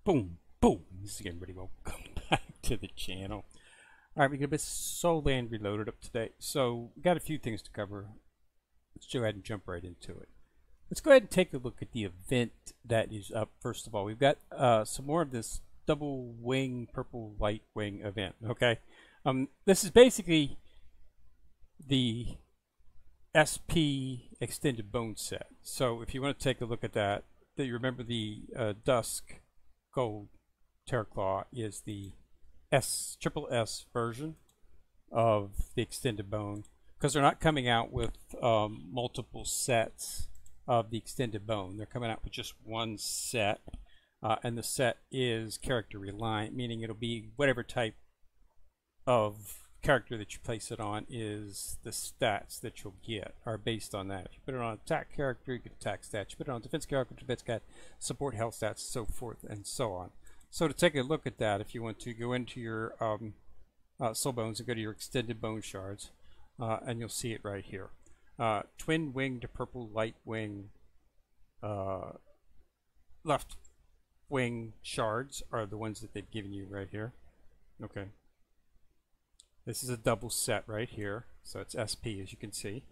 Boom, boom. This is again, everybody. Welcome back to the channel. All right, we got a bit Soul Land Reloaded up today. So we got a few things to cover. Let's go ahead and jump right into it. Let's go ahead and take a look at the event that is up. First of all, we've got some more of this double wing purple light wing event. Okay, this is basically the SP extended bone set. So if you want to take a look at that, you remember the Dusk Gold Terraclaw is the triple S version of the extended bone, because they're not coming out with multiple sets of the extended bone. They're coming out with just one set, and the set is character reliant, meaning it'll be whatever type of character that you place it on is the stats that you'll get are based on that. If you put it on an attack character, you get attack stats. You put it on defense character, defense stat, support health stats, so forth and so on. So to take a look at that, if you want to go into your soul bones and go to your extended bone shards, and you'll see it right here. Twin winged purple light wing left wing shards are the ones that they've given you right here. Okay. This is a double set right here, so it's SP as you can see.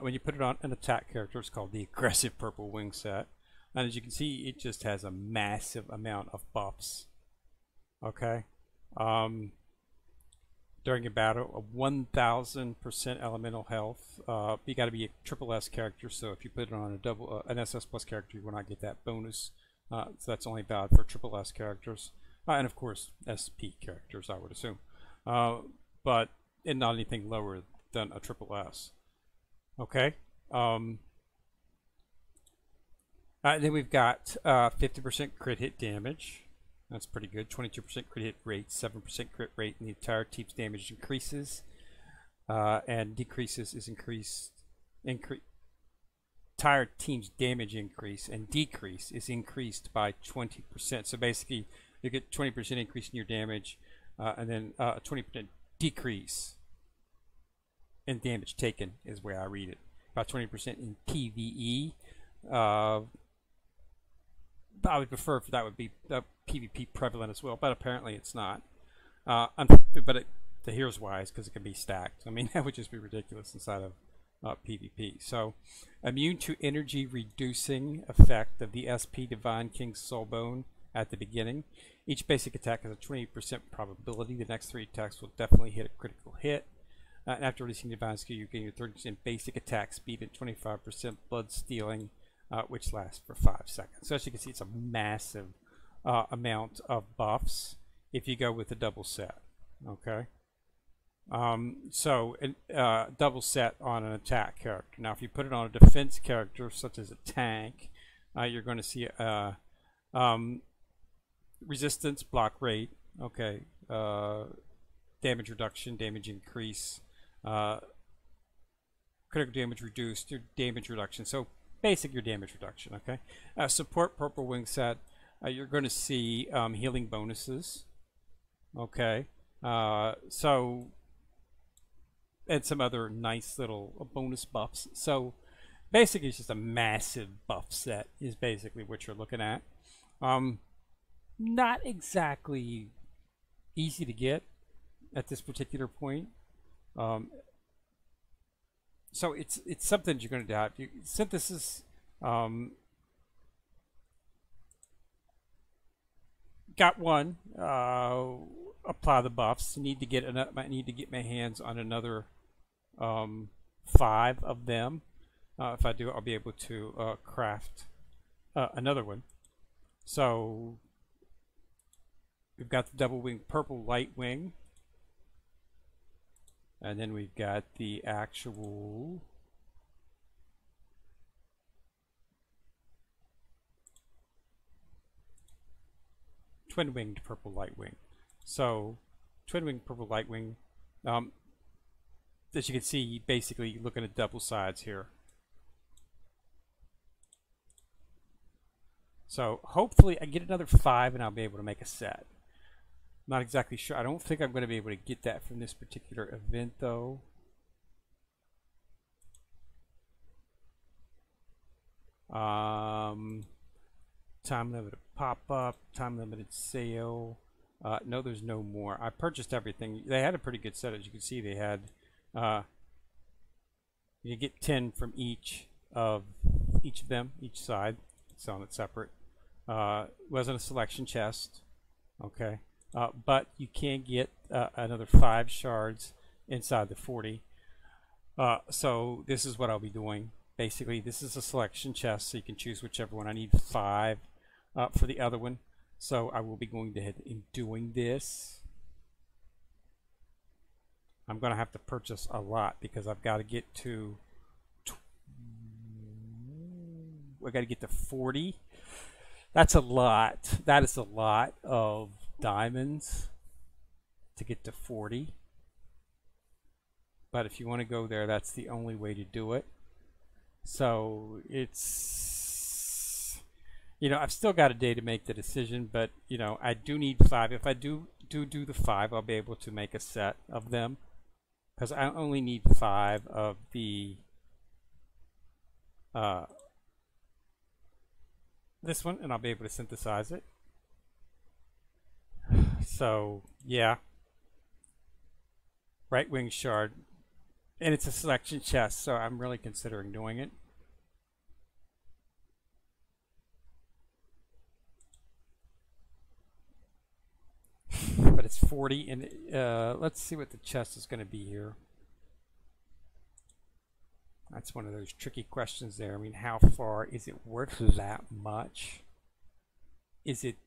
When you put it on an attack character, it's called the aggressive purple wing set. And as you can see, it just has a massive amount of buffs. Okay. During a battle, a 1000% elemental health. You got to be a triple S character, so if you put it on an SS plus character, you will not get that bonus. So that's only valid for triple S characters, and of course SP characters, I would assume. But not anything lower than a triple S. Okay. Then we've got 50% crit hit damage. That's pretty good. 22% crit hit rate, 7% crit rate, and the entire team's damage increases and decreases is entire team's damage increase and decrease is increased by 20%. So basically, you get 20% increase in your damage, and then a 20% decrease in damage taken is the way I read it. About 20% in PvE. I would prefer if that would be PvP prevalent as well, but apparently it's not. Here's why, is because it can be stacked. I mean, that would just be ridiculous inside of PvP. So, immune to energy reducing effect of the SP Divine King Soulbone at the beginning. Each basic attack has a 20% probability. The next 3 attacks will definitely hit a critical hit. And after releasing Divine Skill, you gain your 30% basic attack speed and 25% blood stealing, which lasts for 5 seconds. So as you can see, it's a massive amount of buffs if you go with the double set. Okay. Double set on an attack character. Now, if you put it on a defense character, such as a tank, you're going to see resistance, block rate, okay, damage reduction, damage increase, critical damage reduced, your damage reduction. So basic your damage reduction, okay. Support purple wing set, you're going to see healing bonuses, okay. And some other nice little bonus buffs. So basically it's just a massive buff set is basically what you're looking at. Not exactly easy to get at this particular point. So it's something you're going to have. Synthesis got one. Apply the buffs. Need to get my hands on another 5 of them. If I do, I'll be able to craft another one. So we've got the double wing purple light wing, and then we've got the actual twin winged purple light wing. So twin winged purple light wing, as you can see, basically looking at double sides here. So hopefully I get another 5 and I'll be able to make a set. Not exactly sure. I don't think I'm going to be able to get that from this particular event though. Time limit of pop up, time limited sale. No, there's no more. I purchased everything. They had a pretty good set. As you can see, they had you get 10 from each of them, each side, selling it separate. Wasn't a selection chest, okay, but you can get another 5 shards inside the 40. So this is what I'll be doing. Basically, this is a selection chest, so you can choose whichever one. I need 5 for the other one, so I will be going ahead and doing this. I'm going to have to purchase a lot because I've got to get to 40. That's a lot. That is a lot of diamonds to get to 40. But if you want to go there, that's the only way to do it. So it's, I've still got a day to make the decision, but I do need 5. If I do the 5, I'll be able to make a set of them, because I only need 5 of the this one, and I'll be able to synthesize it. So yeah, right wing shard, and it's a selection chest, so I'm really considering doing it. But it's 40, and let's see what the chest is going to be here. That's one of those tricky questions there. I mean, how far is it worth that much? Is it?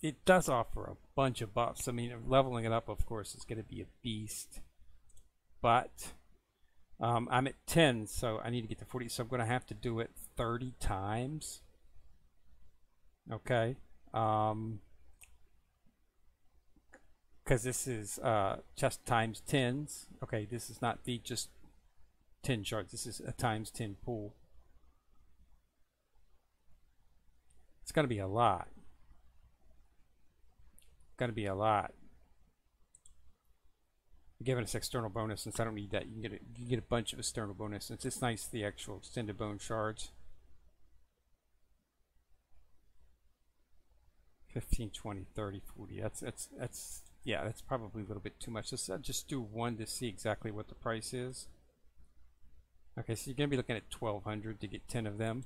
It does offer a bunch of buffs. I mean, leveling it up, of course, is going to be a beast. But I'm at 10, so I need to get to 40. So I'm going to have to do it 30 times. Okay. Because this is chest times 10s. Okay, this is not the just 10 shards. This is a times 10 pool. It's going to be a lot. Going to be a lot. Giving us external bonus, since I don't need that. You can get a bunch of external bonus, since it's nice, the actual extended bone shards. 15, 20, 30, 40. That's yeah, that's probably a little bit too much. I'll just do one to see exactly what the price is. Okay, so you're going to be looking at 1,200 to get 10 of them.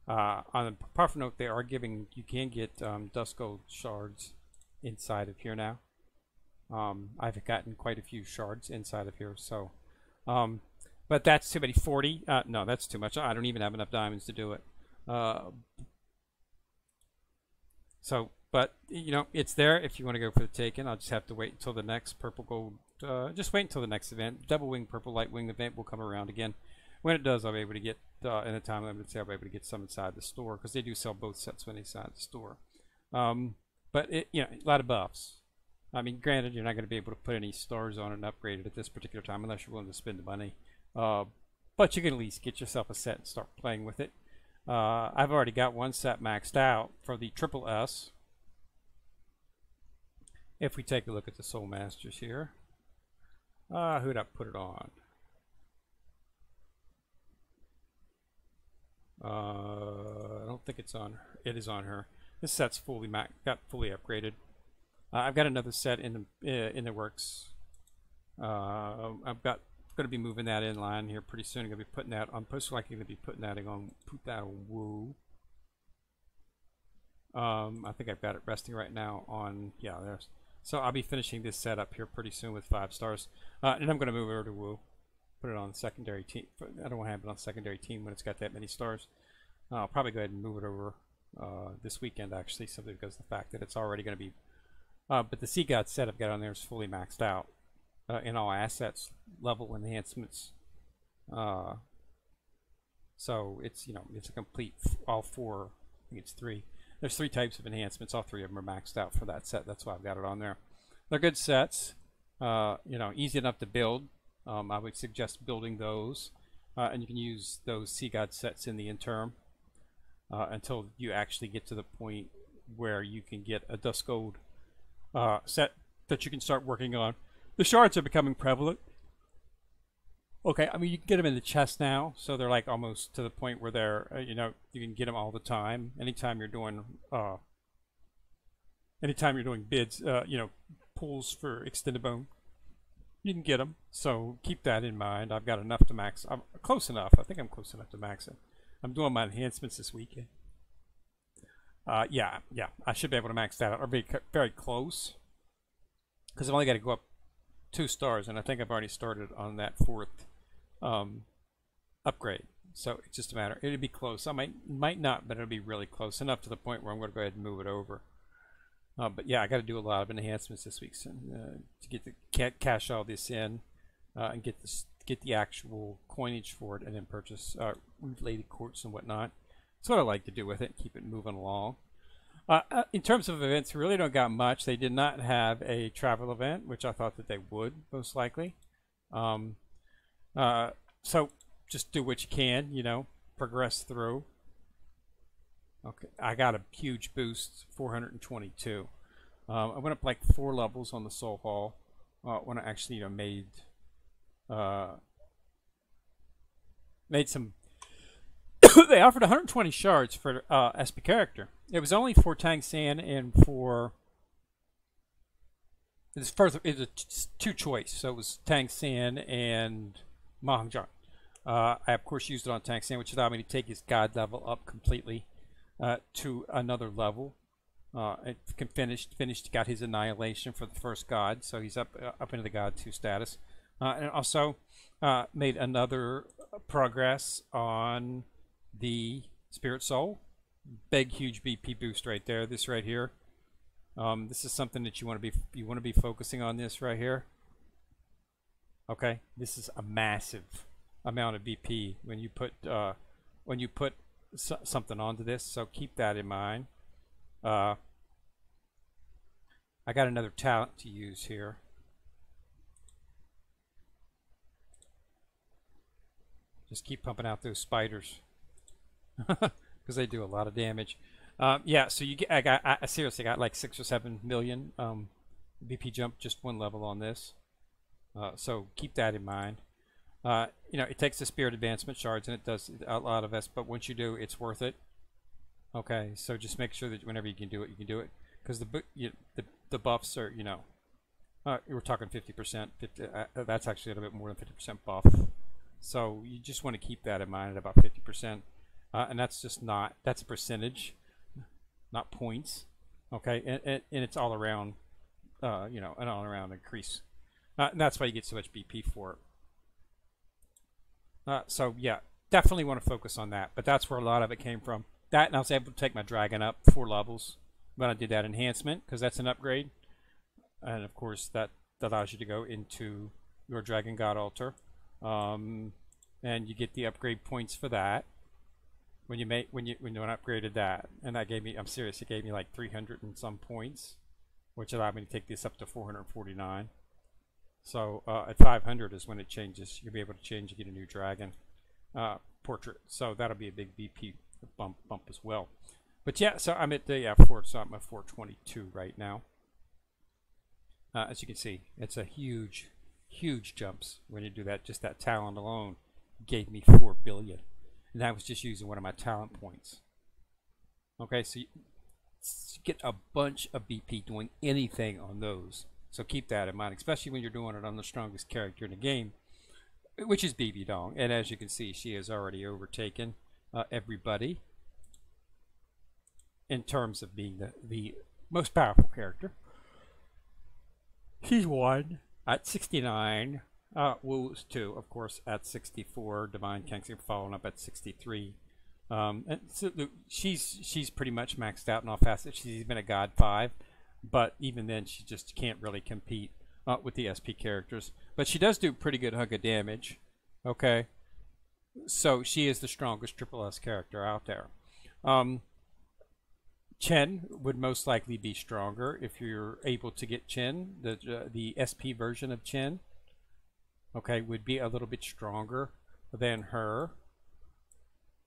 On a proper note, they are giving, you can get dust gold shards inside of here now. I've gotten quite a few shards inside of here, so but that's too many. 40? No, that's too much. I don't even have enough diamonds to do it. So, but it's there if you want to go for the taken. I'll just have to wait until the next purple gold. Just wait until the next event. Double wing purple light wing event will come around again. When it does, I'll be able to get in the time limit. I'll be able to get some inside the store, because they do sell both sets when they inside the store. But a lot of buffs. I mean, granted, you're not going to be able to put any stars on it and upgrade it at this particular time unless you're willing to spend the money. But you can at least get yourself a set and start playing with it. I've already got one set maxed out for the Triple S. If we take a look at the Soul Masters here, who'd I put it on? I don't think it's on her. It is on her. This set's fully fully upgraded. I've got another set in the works. I've got going to be moving that in line here pretty soon. I'm going to be putting that on. Most likely going to be putting that on Woo. I think I've got it resting right now on, yeah, there's. So I'll be finishing this setup here pretty soon with 5 stars, and I'm going to move it over to Woo. Put it on the secondary team. I don't want to have it on secondary team when it's got that many stars. I'll probably go ahead and move it over this weekend, actually, simply because of the fact that it's already going to be. But the Sea God set I've got on there is fully maxed out in all assets, level enhancements. So it's it's a complete all 4. I think it's 3. There's 3 types of enhancements. All 3 of them are maxed out for that set. That's why I've got it on there. They're good sets. Easy enough to build. I would suggest building those, and you can use those Sea God sets in the interim until you actually get to the point where you can get a Dust Gold set that you can start working on. The shards are becoming prevalent. Okay, I mean you can get them in the chest now, so they're like almost to the point where they're you know, you can get them all the time. Anytime you're doing bids, you know, pulls for extended bone, you can get them. So keep that in mind. I've got enough to max. I'm close enough. I think I'm close enough to max it. I'm doing my enhancements this weekend. Yeah, I should be able to max that out or be very close because I've only got to go up 2 stars, and I think I've already started on that 4th upgrade. So it's just a matter. It'll be close. I might not, but it'll be really close enough to the point where I'm going to go ahead and move it over. But yeah, I got to do a lot of enhancements this week to get the cash all this in and get the actual coinage for it, and then purchase related quartz and whatnot. That's what I like to do with it. Keep it moving along. In terms of events, we really don't got much. They did not have a travel event, which I thought that they would most likely. So just do what you can, you know, progress through. Okay, I got a huge boost, 422. I went up like 4 levels on the Soul Hall when I actually, you know, made some. They offered 120 shards for SP character. It was only for Tang San and for. It was 2 choice, so it was Tang San and Mahjong. I of course used it on Tang San, which allowed me to take his god level up completely. To another level. It can finished, got his annihilation for the first god, so he's up into the god 2 status, and also made another progress on the Spirit Soul. Big, huge BP boost right there. This right here. This is something that you want to be focusing on. This right here. Okay, this is a massive amount of BP when you put something onto this, so keep that in mind. I got another talent to use here. Just keep pumping out those spiders because they do a lot of damage. Yeah, so you get. I seriously got like 6 or 7 million BP jump just 1 level on this. So keep that in mind. You know, it takes the spirit advancement shards, and it does a lot of us, but once you do, it's worth it. Okay, so just make sure that whenever you can do it, because the buffs are, you know, we're talking 50%. That's actually a little bit more than 50% buff. So you just want to keep that in mind at about 50%, and that's a percentage, not points. Okay, and it's all around, you know, an all around increase, and that's why you get so much BP for it. So yeah, definitely want to focus on that. But that's where a lot of it came from. That, and I was able to take my dragon up 4 levels when I did that enhancement, because that's an upgrade. And of course, that allows you to go into your Dragon God altar, and you get the upgrade points for that when you upgraded that. And that gave me, I'm serious, it gave me like 300 and some points, which allowed me to take this up to 449. So at 500 is when it changes. You'll be able to change and get a new dragon portrait. So that'll be a big BP bump as well. But yeah, so I'm at the so I'm at 422 right now. As you can see, it's a huge jumps when you do that. Just that talent alone gave me 4 billion, and that was just using one of my talent points. Okay, so you get a bunch of BP doing anything on those. So keep that in mind, especially when you're doing it on the strongest character in the game, which is BB Dong. And as you can see, she has already overtaken everybody in terms of being the most powerful character. She's 1 at 69. Wu's 2, of course, at 64. Divine Kangxi following up at 63. And so she's pretty much maxed out in all facets. She's even a God 5. But even then, she just can't really compete with the SP characters. But she does do pretty good hunk of damage. Okay, so she is the strongest triple S character out there. Chen would most likely be stronger if you're able to get Chen. The SP version of Chen, okay, would be a little bit stronger than her.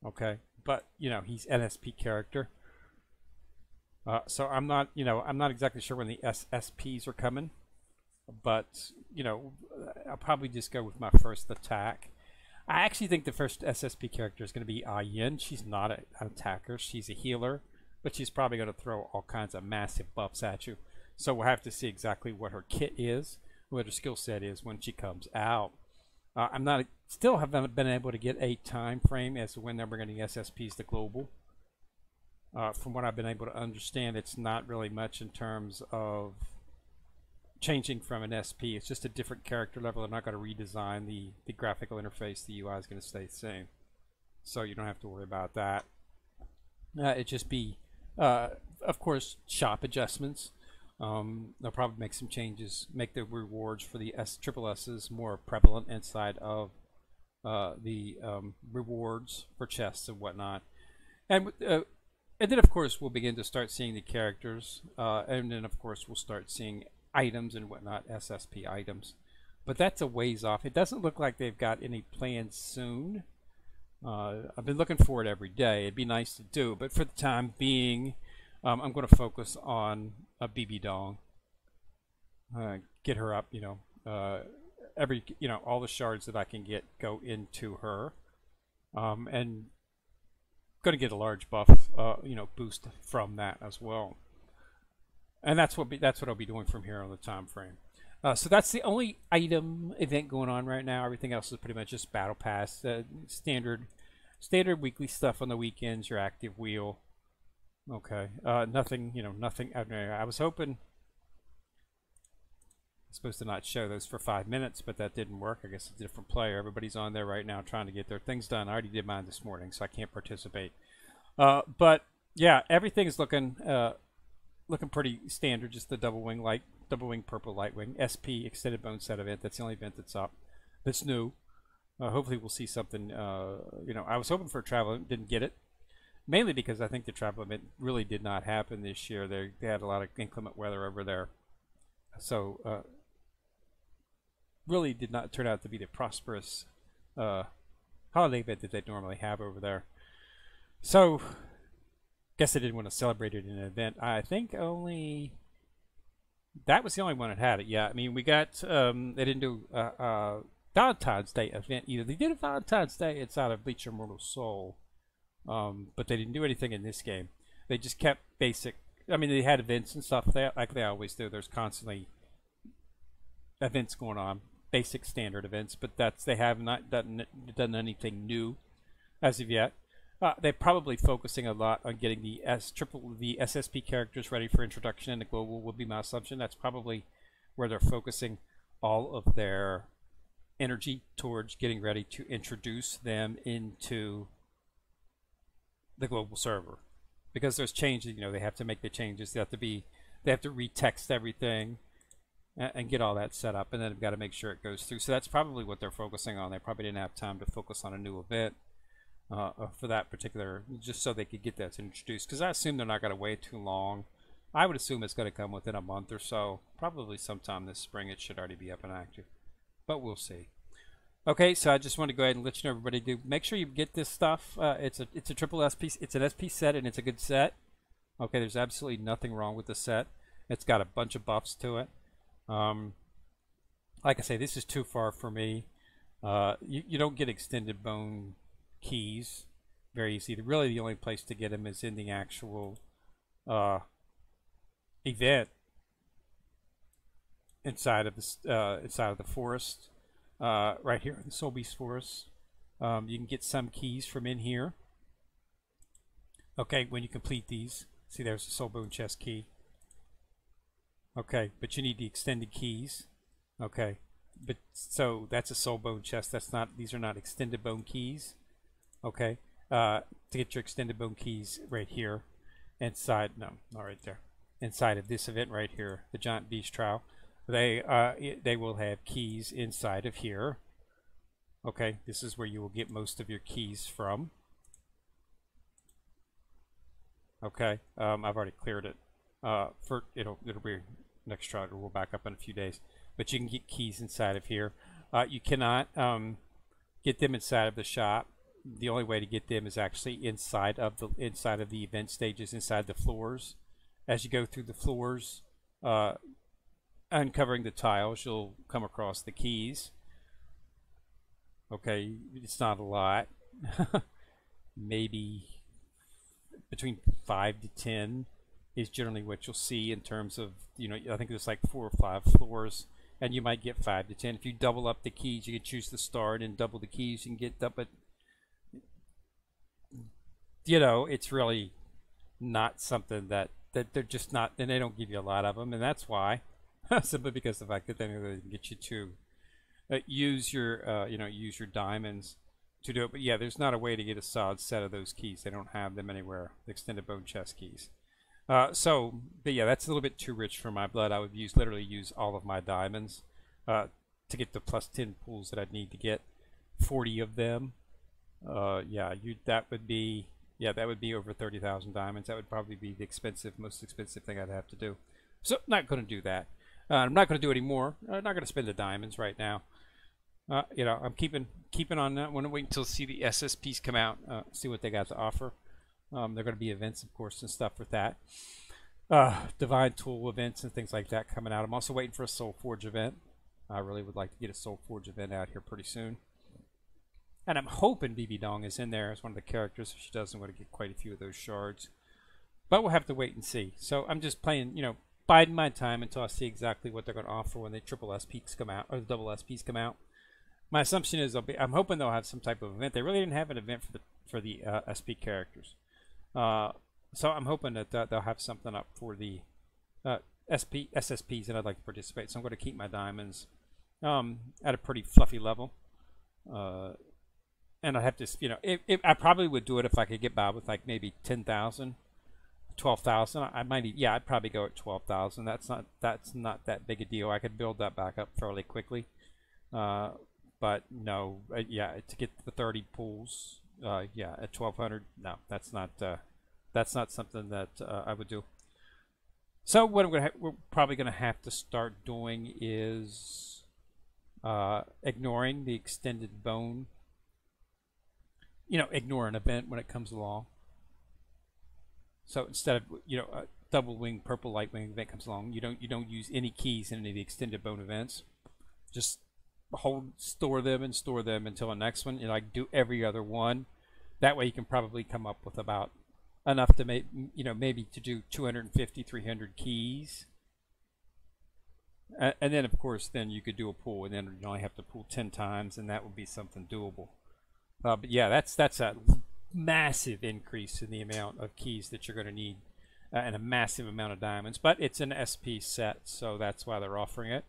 Okay, but you know, he's an SP character. So I'm not exactly sure when the SSPs are coming. but you know, I'll probably just go with my first attack. I actually think the first SSP character is going to be Yin. She's not an attacker; she's a healer, but she's probably going to throw all kinds of massive buffs at you. So we'll have to see exactly what her kit is, what her skill set is when she comes out. I'm not still haven't been able to get a time frame as to when they're bringing the SSPs to global. From what I've been able to understand, it's not really much in terms of changing from an SP. It's just a different character level. They're not going to redesign the graphical interface. The UI is going to stay the same, so you don't have to worry about that. It just be, of course, shop adjustments. They'll probably make some changes, make the rewards for the triple S's more prevalent inside of the rewards for chests and whatnot. And then, of course, we'll begin to start seeing the characters. And then, of course, we'll start seeing items and whatnot, SSP items. But that's a ways off. It doesn't look like they've got any plans soon. I've been looking for it every day. It'd be nice to do. But for the time being, I'm going to focus on a BB Dong. Get her up, all the shards that I can get go into her. And going to get a large buff, boost from that as well. And that's what I'll be doing from here on the time frame. So that's the only item event going on right now. Everything else is pretty much just battle pass, standard weekly stuff on the weekends. Your active wheel. Okay, nothing. Nothing. I was hoping. I'm supposed to not show those for 5 minutes, but that didn't work. I guess it's a different player. Everybody's on there right now trying to get their things done. I already did mine this morning, so I can't participate. But yeah, everything is looking pretty standard. Just the double wing purple light wing SP extended bone set event. That's the only event that's up. That's new. Hopefully we'll see something. I was hoping for a travel event, didn't get it. Mainly because I think the travel event really did not happen this year. They had a lot of inclement weather over there, so really did not turn out to be the prosperous holiday event that they normally have over there. So, guess they didn't want to celebrate it in an event. I think that was the only one that had it. Yeah, I mean we got they didn't do Valentine's Day event either. They did a Valentine's Day inside of Bleach Immortal Soul. But they didn't do anything in this game. They just kept basic. I mean, they had events and stuff like they always do. There's constantly events going on, basic standard events. But they have not done anything new as of yet. They're probably focusing a lot on getting the SSP characters ready for introduction into global. Would be my assumption. That's probably where they're focusing all of their energy towards getting ready to introduce them into the global server, because there's changes. They have to make the changes. They have to retext everything and get all that set up, and then they've got to make sure it goes through. So that's probably what they're focusing on. They probably didn't have time to focus on a new event for that particular, just so they could get that introduced. Because I assume they're not going to wait too long. I would assume it's going to come within a month or so. Probably sometime this spring. It should already be up and active, but we'll see. Okay, so I just want to go ahead and let you know, everybody, make sure you get this stuff. It's a triple SP. It's an SP set, and it's a good set. Okay, there's absolutely nothing wrong with the set. It's got a bunch of buffs to it. Like I say, this is too far for me. You don't get extended bone keys very easy. Really, the only place to get them is in the actual event inside of the forest. Right here in the Soul Beast Forest. You can get some keys from in here. Okay, when you complete these. See, there's the Soul Bone Chest key. Okay, but you need the extended keys. Okay, but so that's a Soul Bone Chest. These are not extended bone keys. Okay, to get your extended bone keys right here, inside. No, not right there. Inside of this event right here, the Giant Beast Trial. They will have keys inside of here. Okay, this is where you will get most of your keys from. Okay, I've already cleared it. It'll be next trial. We'll back up in a few days. But you can get keys inside of here. You cannot get them inside of the shop. The only way to get them is actually inside of the event stages, inside the floors. As you go through the floors, uncovering the tiles, you'll come across the keys. Okay, it's not a lot. Maybe between 5 to 10 is generally what you'll see in terms of, I think there's like 4 or 5 floors, and you might get 5 to 10. If you double up the keys, you can choose the start and double the keys, you can get that, but it's really not something that they're just not, and they don't give you a lot of them, and that's why. Simply because of the fact that they can get you to use your diamonds to do it. But yeah, there's not a way to get a solid set of those keys. They don't have them anywhere, the extended bone chest keys. But yeah, that's a little bit too rich for my blood. I would literally use all of my diamonds to get the plus 10 pools that I'd need to get 40 of them. That would be over 30,000 diamonds. That would probably be the most expensive thing I'd have to do. So not going to do that. I'm not going to do any more. I'm not going to spend the diamonds right now. I'm keeping on that. I want to wait until see the SSPs come out, see what they got to offer. There are going to be events, of course, and stuff with that. Divine Tool events and things like that coming out. I'm also waiting for a Soul Forge event. I really would like to get a Soul Forge event out here pretty soon. And I'm hoping BB Dong is in there as one of the characters. If she doesn't, want to get quite a few of those shards. But we'll have to wait and see. So I'm just playing, biding my time until I see exactly what they're going to offer when the triple SPs come out, or the double SPs come out. My assumption is I'm hoping they'll have some type of event. They really didn't have an event for the SP characters, so I'm hoping that they'll have something up for the SSPs, and I'd like to participate. So I'm going to keep my diamonds at a pretty fluffy level, and I have to, I probably would do it if I could get by with like maybe 10,000. 12,000. I'd probably go at 12,000. That's not that big a deal. I could build that back up fairly quickly. But no, to get the 30 pools, at 1,200, no, that's not something that I would do. So what we're probably going to have to start doing is ignoring the extended bone. Ignore an event when it comes along. So instead of a double wing purple light wing event comes along, you don't use any keys in any of the extended bone events. Just store them until the next one. Do every other one. That way you can probably come up with about enough to maybe to do 250, 300 keys. And then of course then you could do a pull, and then you only have to pull 10 times, and that would be something doable. But yeah, that's a massive increase in the amount of keys that you're going to need, and a massive amount of diamonds. But it's an SP set, so that's why they're offering it.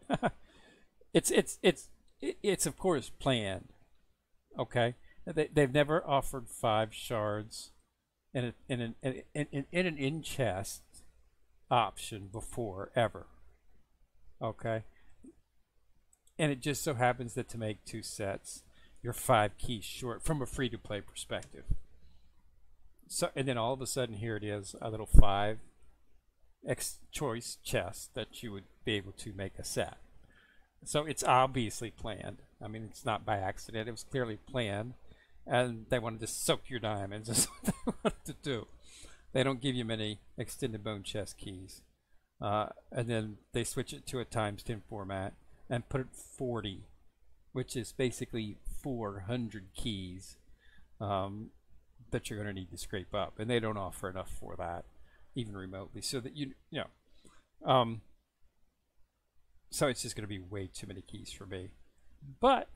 It's of course planned. Okay, they've never offered 5 shards in an in chest option before, ever. Okay, and it just so happens that to make 2 sets, you're 5 keys short from a free-to-play perspective. So, and then all of a sudden, here it is, a little 5 choice chest that you would be able to make a set. So it's obviously planned. I mean, it's not by accident. It was clearly planned, and they wanted to soak your diamonds. That's what they wanted to do. They don't give you many extended bone chest keys, and then they switch it to a ×10 format and put it 40, which is basically 400 keys. That you're going to need to scrape up, and they don't offer enough for that, even remotely. So that so it's just going to be way too many keys for me. But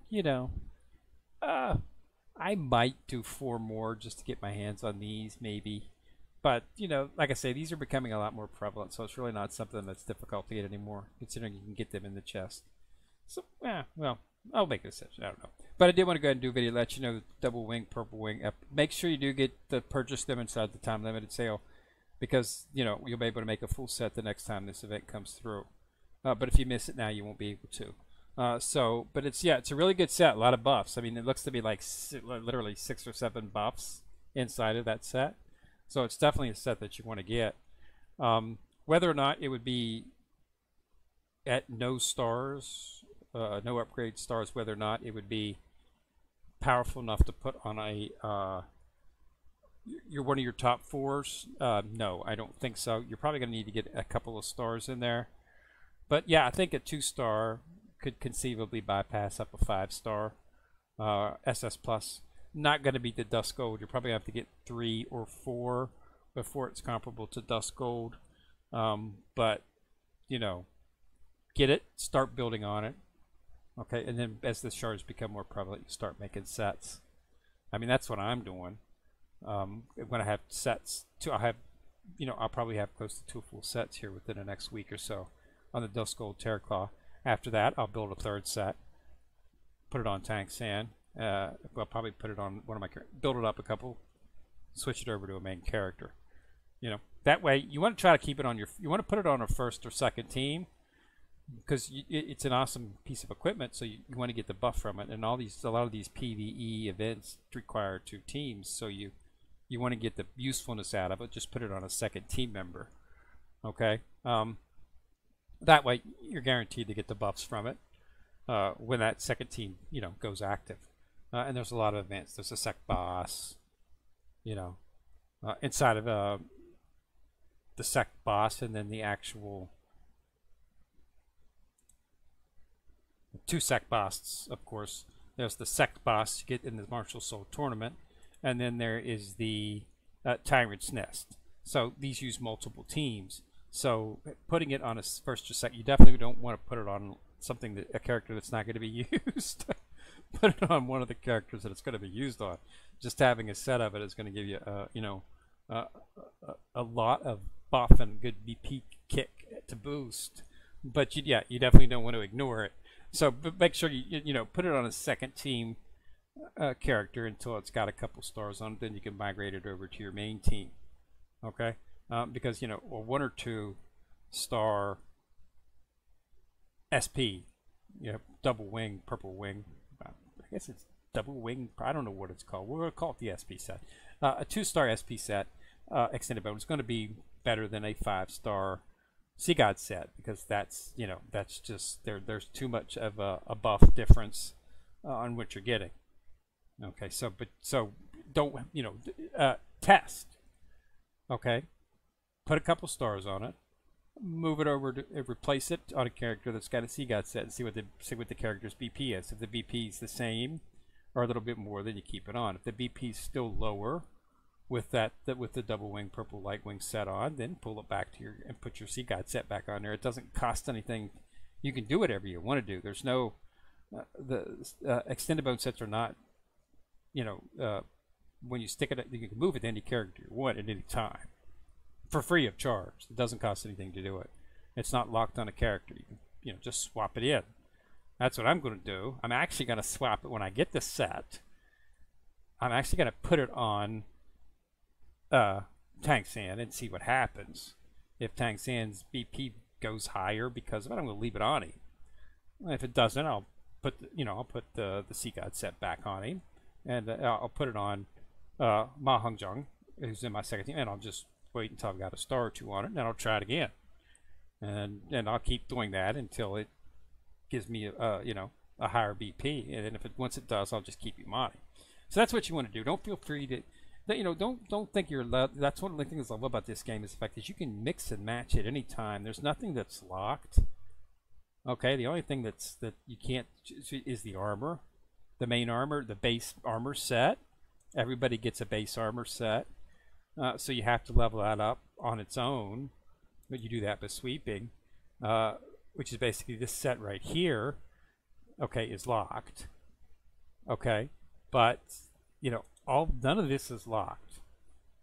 I might do 4 more just to get my hands on these, maybe. But like I say, these are becoming a lot more prevalent, so it's really not something that's difficult to get anymore, considering you can get them in the chest. So well, I'll make a decision. I don't know. But I did want to go ahead and do a video to let you know, double wing, purple wing. Make sure you do purchase them inside the time limited sale, because you'll be able to make a full set the next time this event comes through. But if you miss it now, you won't be able to. But it's a really good set. A lot of buffs. I mean, it looks to be like literally 6 or 7 buffs inside of that set. So it's definitely a set that you want to get. Whether or not it would be at no stars, no upgrade stars, whether or not it would be powerful enough to put on a one of your top 4s. No, I don't think so. You're probably going to need to get a couple of stars in there. But yeah, I think a 2-star could conceivably bypass up a 5-star SS Plus. Not going to be the Dust Gold. You're probably going to have to get 3 or 4 before it's comparable to Dust Gold. But, you know, get it, start building on it. Okay, and then as the shards become more prevalent, you start making sets. I mean, that's what I'm doing. When I have sets, I'll probably have close to 2 full sets here within the next week or so on the Dust Gold Terraclaw. After that, I'll build a 3rd set, put it on Tank Sand. I'll probably put it on one of my build it up a couple, switch it over to a main character. You know, that way you want to try to keep it on you want to put it on a 1st or 2nd team, because it's an awesome piece of equipment, so you want to get the buff from it. And a lot of these PvE events require 2 teams, so you want to get the usefulness out of it. Just put it on a 2nd team member. Okay, that way you're guaranteed to get the buffs from it when that 2nd team goes active. And there's a lot of events. There's a sec boss, inside of the sec boss, and then the actual 2 sec bosses, of course. There's the sec boss you get in the Martial Soul tournament, and then there is the Tyrant's Nest. So these use multiple teams. So putting it on a 1st or 2nd, you definitely don't want to put it on a character that's not going to be used. Put it on one of the characters that it's going to be used on. Just having a set of it is going to give you, a lot of buff and good BP kick to boost. But you definitely don't want to ignore it. So make sure you put it on a 2nd team character until it's got a couple stars on it. Then you can migrate it over to your main team. Okay, because a 1 or 2 star SP, double wing, purple wing. I guess it's double wing. I don't know what it's called. We're going to call it the SP set. A 2-star SP set, extended bonus, is going to be better than a 5-star Sea God set, because that's just there's too much of a buff difference on what you're getting. Okay, so don't test. Okay, put a couple stars on it, move it over to replace it on a character that's got a Sea God set, and see what the character's BP is. If the BP is the same or a little bit more, then you keep it on. If the BP is still lower with the double wing purple light wing set on, then pull it back to and put your Sea God set back on there. It doesn't cost anything. You can do whatever you want to do. There's no extended bone sets are not, when you stick it, you can move it to any character you want at any time for free of charge. It doesn't cost anything to do it. It's not locked on a character. You can just swap it in. That's what I'm going to do. I'm actually going to swap it when I get the set. I'm actually going to put it on Tank Sand and see what happens. If Tank Sand's BP goes higher because of it, I'm going to leave it on him. If it doesn't, I'll put the Sea God set back on him, and I'll put it on Ma Hongzhong, who's in my 2nd team, and I'll just wait until I've got a star or 2 on it, and then I'll try it again, and I'll keep doing that until it gives me a higher BP, and then once it does, I'll just keep him on him. So that's what you want to do. Don't feel free to. Don't think you're allowed. That's one of the things I love about this game, is the fact that you can mix and match at any time. There's nothing that's locked. Okay, the only thing that you can't is the armor, the main armor, the base armor set. Everybody gets a base armor set, so you have to level that up on its own. But you do that by sweeping, which is basically this set right here. Okay, is locked. Okay, but none of this is locked.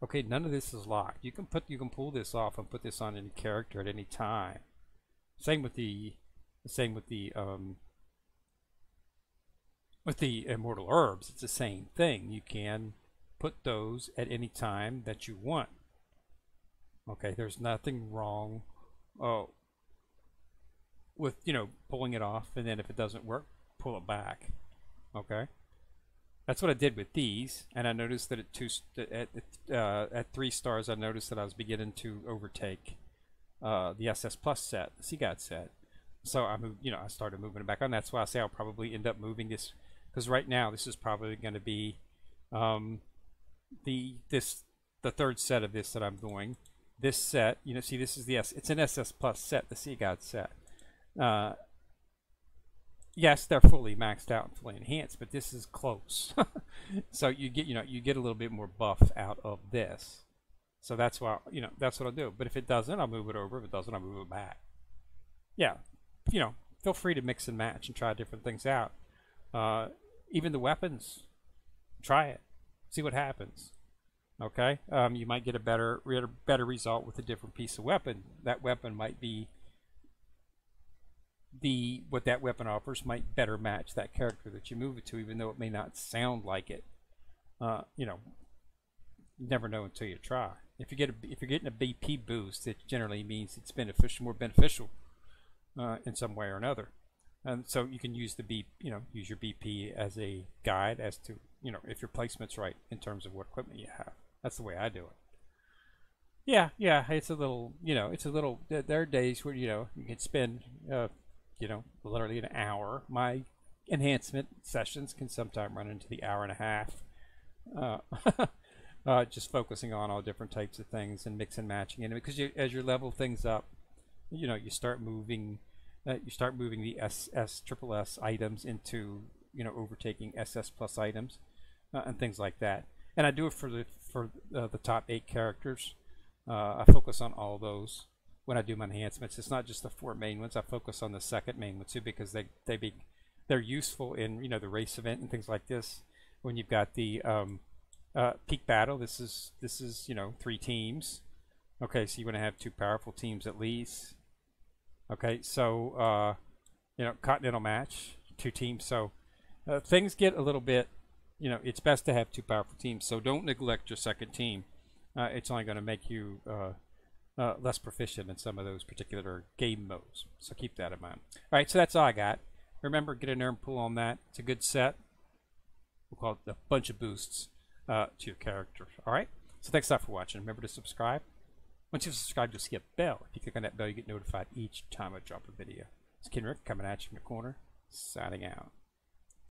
Okay, none of this is locked. You can pull this off and put this on any character at any time. Same with the immortal herbs. It's the same thing. You can put those at any time that you want. Okay, there's nothing wrong with pulling it off, and then if it doesn't work, pull it back. Okay. That's what I did with these, and I noticed that at 3 stars, I noticed that I was beginning to overtake the SS Plus set, the Sea God set. So I moved, I started moving it back on. That's why I say I'll probably end up moving this, because right now this is probably going to be the 3rd set of this that I'm doing. This set, see, this is it's an SS Plus set, the Sea God set. Yes, they're fully maxed out and fully enhanced, but this is close. So you get a little bit more buff out of this. So that's why that's what I'll do. But if it doesn't, I'll move it over. If it doesn't, I'll move it back. Yeah, feel free to mix and match and try different things out. Even the weapons, try it, see what happens. Okay, you might get a better result with a different piece of weapon. That weapon might be what that weapon offers might better match that character that you move it to, even though it may not sound like it. You never know until you try. If you're getting a BP boost, it generally means it's more beneficial in some way or another. And so you can use use your BP as a guide as to if your placement's right in terms of what equipment you have. That's the way I do it. Yeah, it's a little, there are days where you can spend literally an hour. My enhancement sessions can sometimes run into the hour and a half. Just focusing on all different types of things and mix and matching it, because as you level things up, you start moving the triple S items into overtaking SS plus items and things like that. And I do it for the top 8 characters. I focus on all those when I do my enhancements. It's not just the 4 main ones. I focus on the second main one too, because they're useful in the race event and things like this. When you've got the peak battle, this is 3 teams. Okay, so you want to have 2 powerful teams at least. Okay, so continental match, 2 teams. So things get a little bit. It's best to have 2 powerful teams. So don't neglect your second team. It's only going to make you less proficient in some of those particular game modes. So keep that in mind. All right, so that's all I got. Remember, get in there and pull on that. It's a good set. We'll call it a bunch of boosts to your character. All right, so thanks a lot for watching. Remember to subscribe. Once you've subscribed, you'll see a bell. If you click on that bell, you get notified each time I drop a video. It's Ken Rick coming at you from the corner, signing out.